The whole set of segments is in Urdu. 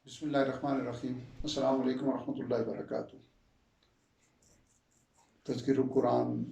بسم اللہ الرحمن الرحیم۔ السلام علیکم ورحمۃ اللہ وبرکاتہ۔ تذکر القرآن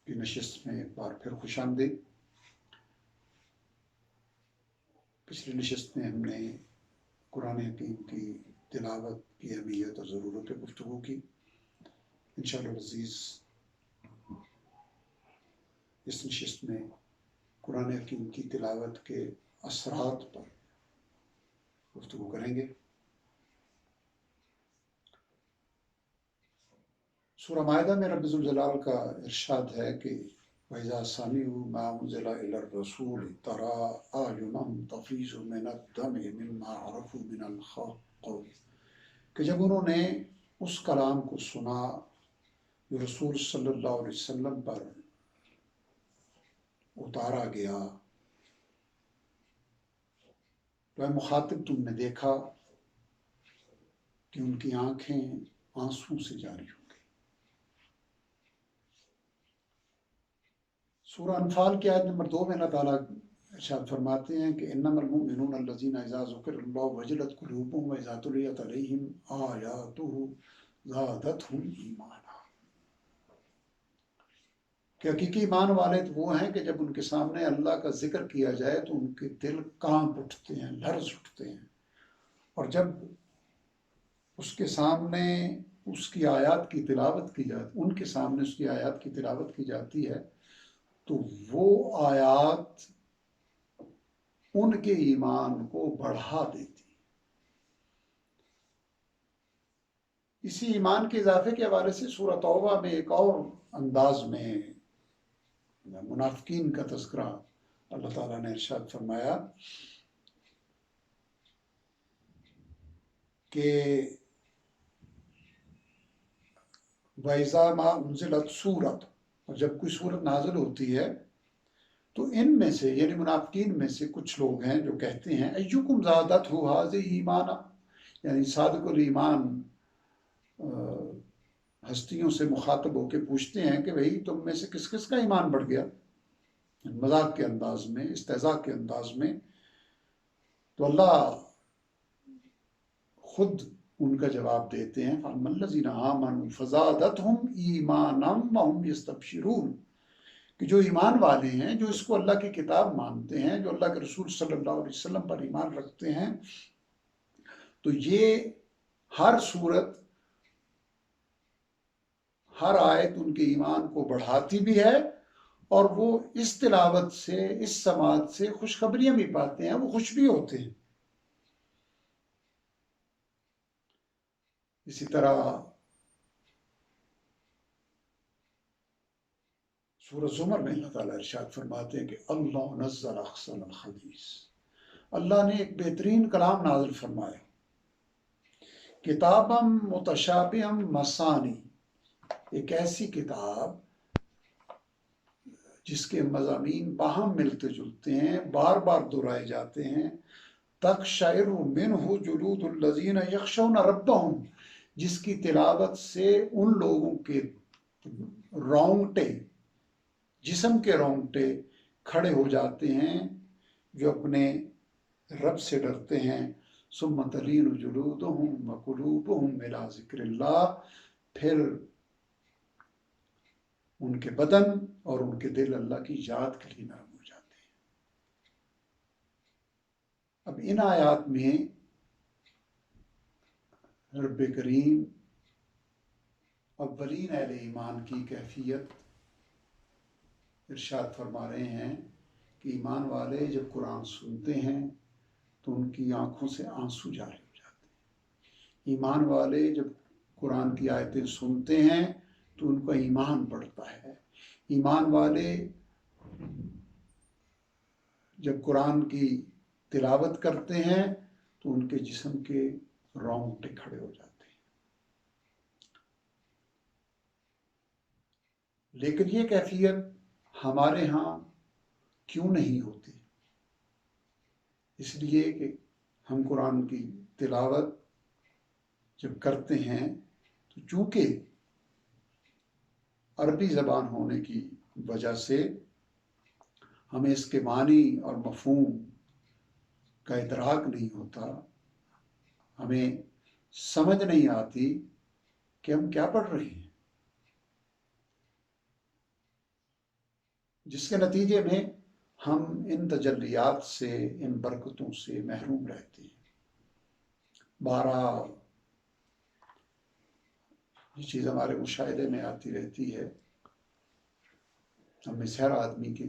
کی نشست میں ایک بار پھر خوش آمدید۔ پچھلی نشست میں ہم نے قرآن حکیم کی تلاوت کی اہمیت اور ضرورت پہ گفتگو کی۔ انشاءاللہ العزیز اس نشست میں قرآن حکیم کی تلاوت کے اثرات پر گفتگو کریں گے۔ سورہ مائدہ میں رب ذوالجلال کا ارشاد ہے کہ وَإِذَا سَمِعُوا مَا أُنزِلَ إِلَى الرَّسُولِ تَرَىٰ أَعْيُنَهُمْ تَفِيضُ مِنَ الدَّمْعِ مِمَّا عَرَفُوا مِنَ الْحَقِّ، کہ جب انہوں نے اس کلام کو سنا جو رسول صلی اللہ علیہ وسلم پر اتارا گیا، تو اے مخاطب تم نے دیکھا کہ ان کی آنکھیں آنسوں سے جاری ہو گئی۔ سورہ انفال کی آیت نمبر 2 میں اللہ تعالیٰ ارشاد فرماتے ہیں کہ انما المؤمنون الذین اذا ذکر اللہ وجلت قلوبهم واذا تلیت علیہم آیاتہ زادتہم ایمانا، کہ حقیقی ایمان والے تو وہ ہیں کہ جب ان کے سامنے اللہ کا ذکر کیا جائے تو ان کے دل کانپ اٹھتے ہیں، لرز اٹھتے ہیں، اور جب اس کے سامنے اس کی آیات کی تلاوت کی جاتی، ان کے سامنے اس کی آیات کی تلاوت کی جاتی ہے تو وہ آیات ان کے ایمان کو بڑھا دیتی۔ اسی ایمان کے اضافے کے حوالے سے سورہ توبہ میں ایک اور انداز میں منافقین کا تذکرہ اللہ تعالیٰ نے ارشاد فرمایا کہ وَإِذَا مَا أُنزِلَتْ سورت، اور جب کوئی سورت نازل ہوتی ہے تو ان میں سے یعنی منافقین میں سے کچھ لوگ ہیں جو کہتے ہیں ایکم زادتہ ھذہ ایمانا، یعنی صادق الایمان ہستیوں سے مخاطب ہو کے پوچھتے ہیں کہ بھئی تم میں سے کس کس کا ایمان بڑھ گیا، مذاق کے انداز میں، استہزاء کے انداز میں۔ تو اللہ خود ان کا جواب دیتے ہیں فَأَمَّا الَّذِينَ آمَنُوا فَزَادَتْهُمْ ایمانا وَهُمْ یستبشرون، کہ جو ایمان والے ہیں، جو اس کو اللہ کی کتاب مانتے ہیں، جو اللہ کے رسول صلی اللہ علیہ وسلم پر ایمان رکھتے ہیں، تو یہ ہر صورت، ہر آیت ان کے ایمان کو بڑھاتی بھی ہے، اور وہ اس تلاوت سے، اس سماعت سے خوشخبریاں بھی پاتے ہیں، وہ خوش بھی ہوتے ہیں۔ اسی طرح سورہ زمر میں اللہ تعالیٰ ارشاد فرماتے ہیں کہ اللہ نزل احسن الحدیث، اللہ نے ایک بہترین کلام نازل فرمایا، کتابم متشابہم مثانی، ایک ایسی کتاب جس کے مضامین باہم ملتے جلتے ہیں، بار بار دہرائے جاتے ہیں، تقشعر منہ جلود الذین یخشون ربہم، جس کی تلاوت سے ان لوگوں کے رونگٹے، جسم کے رونگٹے کھڑے ہو جاتے ہیں جو اپنے رب سے ڈرتے ہیں، ثم تلین جلودہم وقلوبہم الی ذکر اللہ، پھر ان کے بدن اور ان کے دل اللہ کی یاد کے لیے نرم ہو جاتے ہیں۔ اب ان آیات میں رب کریم اولین اہل ایمان کی کیفیت ارشاد فرما رہے ہیں کہ ایمان والے جب قرآن سنتے ہیں تو ان کی آنکھوں سے آنسو جاری ہو جاتے ہیں۔ ایمان والے جب قرآن کی آیتیں سنتے ہیں تو ان کا ایمان بڑھتا ہے۔ ایمان والے جب قرآن کی تلاوت کرتے ہیں تو ان کے جسم کے رونگٹے کھڑے ہو جاتے ہیں۔ لیکن یہ کیفیت ہمارے ہاں کیوں نہیں ہوتی؟ اس لیے کہ ہم قرآن کی تلاوت جب کرتے ہیں تو چونکہ عربی زبان ہونے کی وجہ سے ہمیں اس کے معنی اور مفہوم کا ادراک نہیں ہوتا، ہمیں سمجھ نہیں آتی کہ ہم کیا پڑھ رہے ہیں، جس کے نتیجے میں ہم ان تجلیات سے، ان برکتوں سے محروم رہتے ہیں۔ بہرحال یہ چیز ہمارے مشاہدے میں آتی رہتی ہے، ہم میں سے ہر آدمی کے،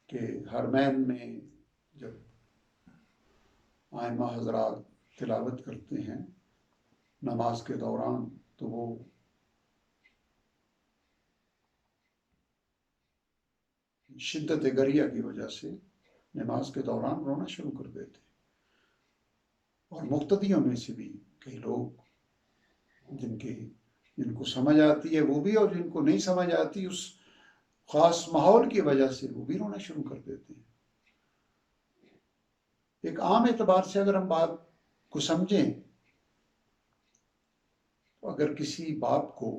کہ حرمین میں جب آئمہ حضرات تلاوت کرتے ہیں نماز کے دوران، تو وہ شدت گریہ کی وجہ سے نماز کے دوران رونا شروع کر دیتے ہیں۔ اور مقتدیوں میں سے بھی کئی لوگ جن کو سمجھ آتی ہے وہ بھی، اور جن کو نہیں سمجھ آتی اس خاص ماحول کی وجہ سے وہ بھی رونا شروع کر دیتے ہیں۔ ایک عام اعتبار سے اگر ہم بات کو سمجھیں، تو اگر کسی باپ کو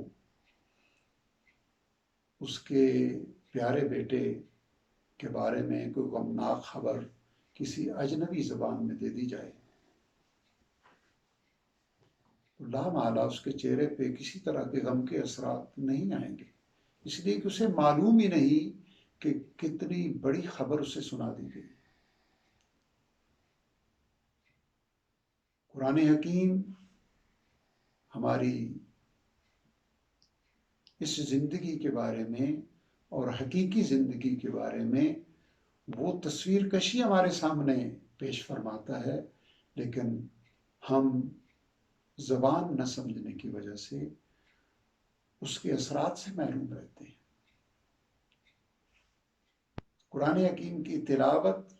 اس کے پیارے بیٹے کے بارے میں کوئی غمناک خبر کسی اجنبی زبان میں دے دی جائے، تو لامحالہ اس کے چہرے پہ کسی طرح کے غم کے اثرات نہیں آئیں گے، اس لیے کہ اسے معلوم ہی نہیں کہ کتنی بڑی خبر اسے سنا دی گئی۔ قرآن حکیم ہماری اس زندگی کے بارے میں اور حقیقی زندگی کے بارے میں وہ تصویر کشی ہمارے سامنے پیش فرماتا ہے، لیکن ہم زبان نہ سمجھنے کی وجہ سے اس کے اثرات سے محروم رہتے ہیں۔ قرآن حکیم کی تلاوت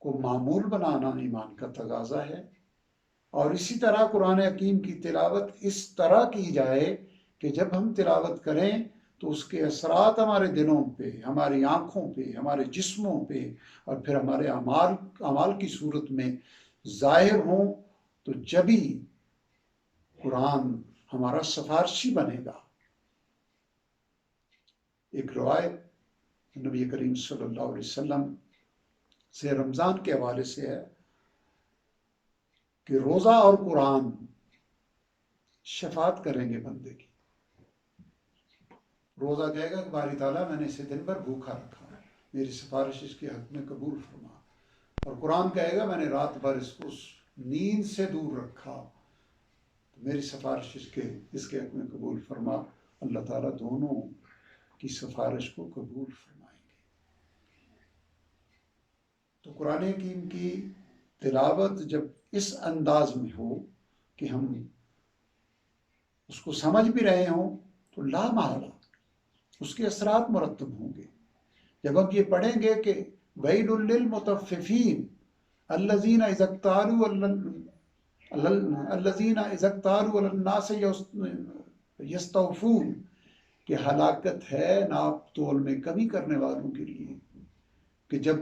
کو معمول بنانا ایمان کا تقاضا ہے، اور اسی طرح قرآن حکیم کی تلاوت اس طرح کی جائے کہ جب ہم تلاوت کریں تو اس کے اثرات ہمارے دلوں پہ، ہماری آنکھوں پہ، ہمارے جسموں پہ، اور پھر ہمارے اعمال کی صورت میں ظاہر ہوں، تو جبھی قرآن ہمارا سفارشی بنے گا۔ ایک روایت نبی کریم صلی اللہ علیہ وسلم سے رمضان کے حوالے سے ہے کہ روزہ اور قرآن شفاعت کریں گے بندے کی۔ روزہ کہے گا کہ باری تعالیٰ میں نے اسے دن بھر بھوکا رکھا، میری سفارش اس کے حق میں قبول فرما، اور قرآن کہے گا میں نے رات بھر اس کو نیند سے دور رکھا، میری سفارش اس کے حق میں قبول فرما۔ اللہ تعالیٰ دونوں کی سفارش کو قبول فرمائیں گے۔ تو قرآن حکیم کی تلاوت جب اس انداز میں ہو کہ ہم اس کو سمجھ بھی رہے ہوں، تو لامحالہ اس کے اثرات مرتب ہوں گے۔ جب ہم یہ پڑھیں گے کہ ویل للمطففین الذین اذا اکتالوا علی الناس یستوفون، کہ ہلاکت ہے ناپ تول میں کمی کرنے والوں کے لیے، کہ جب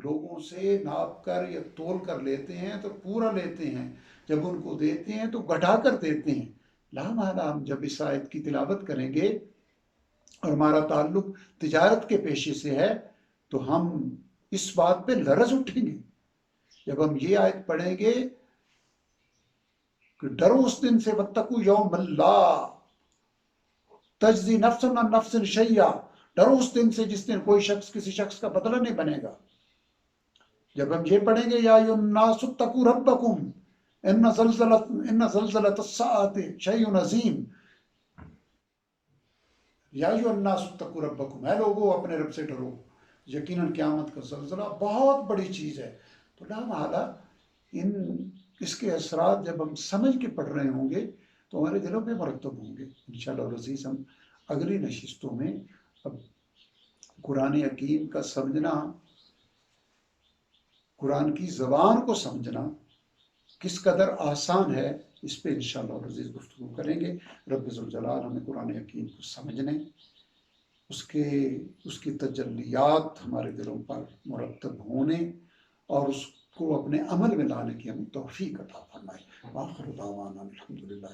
لوگوں سے ناپ کر یا تول کر لیتے ہیں تو پورا لیتے ہیں، جب ان کو دیتے ہیں تو گھٹا کر دیتے ہیں۔ لامحالہ ہم جب اس آیت کی تلاوت کریں گے اور ہمارا تعلق تجارت کے پیشے سے ہے، تو ہم اس بات پہ لرز اٹھیں گے۔ جب ہم یہ آیت پڑھیں گے کہ ڈرو اس دن سے، واتقوا یوم لا تجزی نفس عن نفس شیئا، ڈرو اس دن سے جس دن کوئی شخص کسی شخص کا بدلہ نہیں بنے گا۔ جب ہم یہ پڑھیں گے یا ایھا الناس اتقوا ربکم ان زلزلۃ الساعۃ شیء عظیم، یا ایھا الناس اتقوا ربکم، اے لوگو اپنے رب سے ڈرو، یقیناً قیامت کا زلزلہ بہت بڑی چیز ہے۔ تو لامحالہ اس کے اثرات جب ہم سمجھ کے پڑھ رہے ہوں گے تو ہمارے دلوں پہ مرتب ہوں گے۔ انشاءاللہ العزیز ہم اگلی نشستوں میں اب قرآن حکیم کا سمجھنا، قرآن کی زبان کو سمجھنا کس قدر آسان ہے، اس پہ انشاءاللہ العزیز گفتگو کریں گے۔ رب ذوالجلال ہمیں قرآن حکیم کو سمجھنے، اس کی تجلیات ہمارے دلوں پر مرتب ہونے اور اس کو اپنے عمل میں لانے کی ہمیں توفیق عطا فرمائے۔ وآخر دعوانا الحمدللہ۔